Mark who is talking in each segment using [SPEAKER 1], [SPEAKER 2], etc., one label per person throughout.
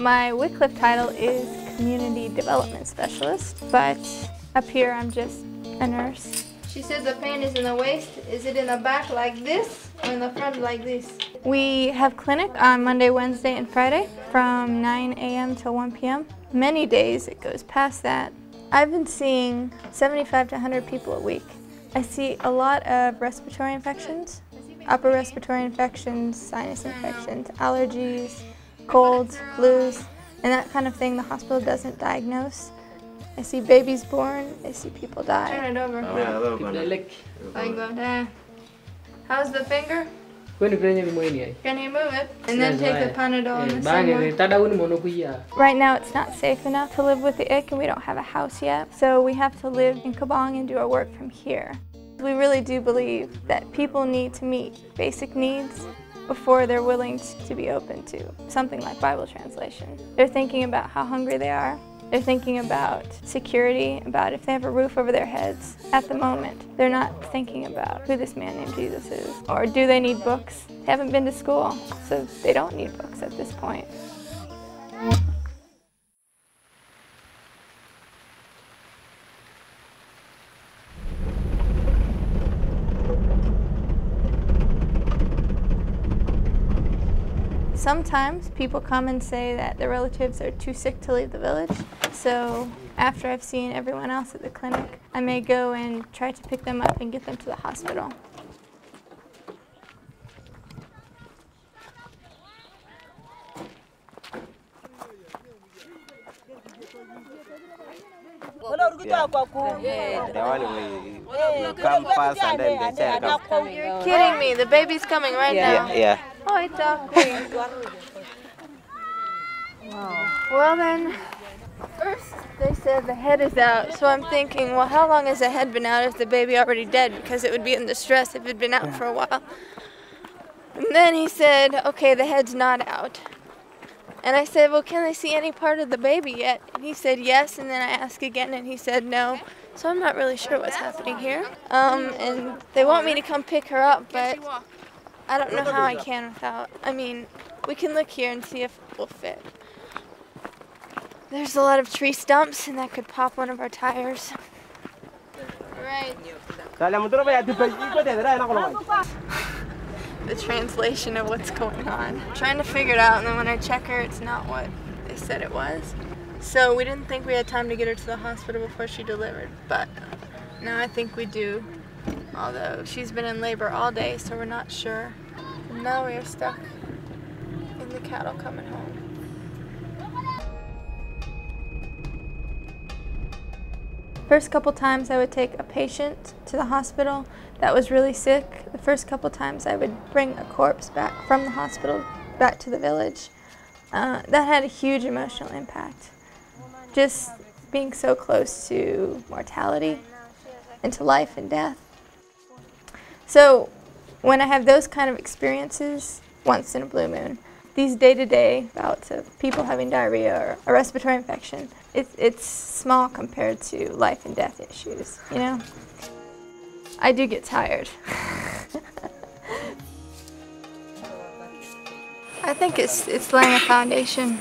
[SPEAKER 1] My Wycliffe title is Community Development Specialist, but up here I'm just a nurse.
[SPEAKER 2] She said the pain is in the waist. Is it in the back like this or in the front like this?
[SPEAKER 1] We have clinic on Monday, Wednesday, and Friday from 9 a.m. till 1 p.m. Many days it goes past that. I've been seeing 75 to 100 people a week. I see a lot of respiratory infections, upper respiratory infections, sinus infections, allergies, colds, flus, and that kind of thing the hospital doesn't diagnose. I see babies born, I see people die.
[SPEAKER 2] Turn it over. Like that. How's the finger? Can you move it? And then take the Panadol and the same.
[SPEAKER 1] Right now it's not safe enough to live with the ick, and we don't have a house yet. So we have to live in Kaabong and do our work from here. We really do believe that people need to meet basic needs before they're willing to be open to something like Bible translation. They're thinking about how hungry they are. They're thinking about security, about if they have a roof over their heads. At the moment, they're not thinking about who this man named Jesus is. Or do they need books? They haven't been to school, so they don't need books at this point. Sometimes people come and say that their relatives are too sick to leave the village. So after I've seen everyone else at the clinic, I may go and try to pick them up and get them to the hospital.
[SPEAKER 2] You're kidding me, the baby's coming right now.
[SPEAKER 3] Yeah.
[SPEAKER 2] Oh, it's okay. Wow. Well then, first they said the head is out, so I'm thinking, well, how long has the head been out if the baby already dead? Because it would be in distress if it had been out for a while. And then he said, okay, the head's not out. And I said, well, can they see any part of the baby yet? And he said yes, and then I asked again, and he said no. So I'm not really sure what's happening here. And they want me to come pick her up, but I don't know how I can without. I mean, we can look here and see if it will fit. There's a lot of tree stumps, and that could pop one of our tires. Right. The translation of what's going on. I'm trying to figure it out, and then when I check her, it's not what they said it was. So we didn't think we had time to get her to the hospital before she delivered, but now I think we do. Although she's been in labor all day, so we're not sure. And now we are stuck in the cattle coming home.
[SPEAKER 1] First couple times I would take a patient to the hospital that was really sick. The first couple times I would bring a corpse back from the hospital back to the village. That had a huge emotional impact. Just being so close to mortality and to life and death. So when I have those kind of experiences once in a blue moon, these day-to-day bouts of people having diarrhea or a respiratory infection, it's small compared to life and death issues, you know? I do get tired. I think it's laying a foundation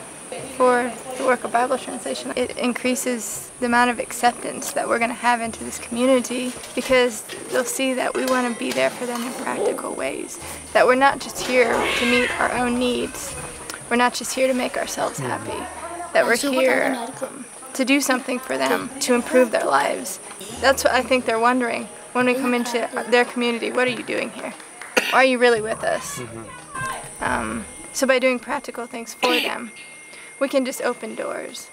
[SPEAKER 1] for the work of Bible translation. It increases the amount of acceptance that we're going to have into this community, because they'll see that we want to be there for them in practical ways. That we're not just here to meet our own needs. We're not just here to make ourselves happy. That we're here to do something for them, to improve their lives. That's what I think they're wondering when we come into their community. What are you doing here? Are you really with us? So by doing practical things for them, we can just open doors.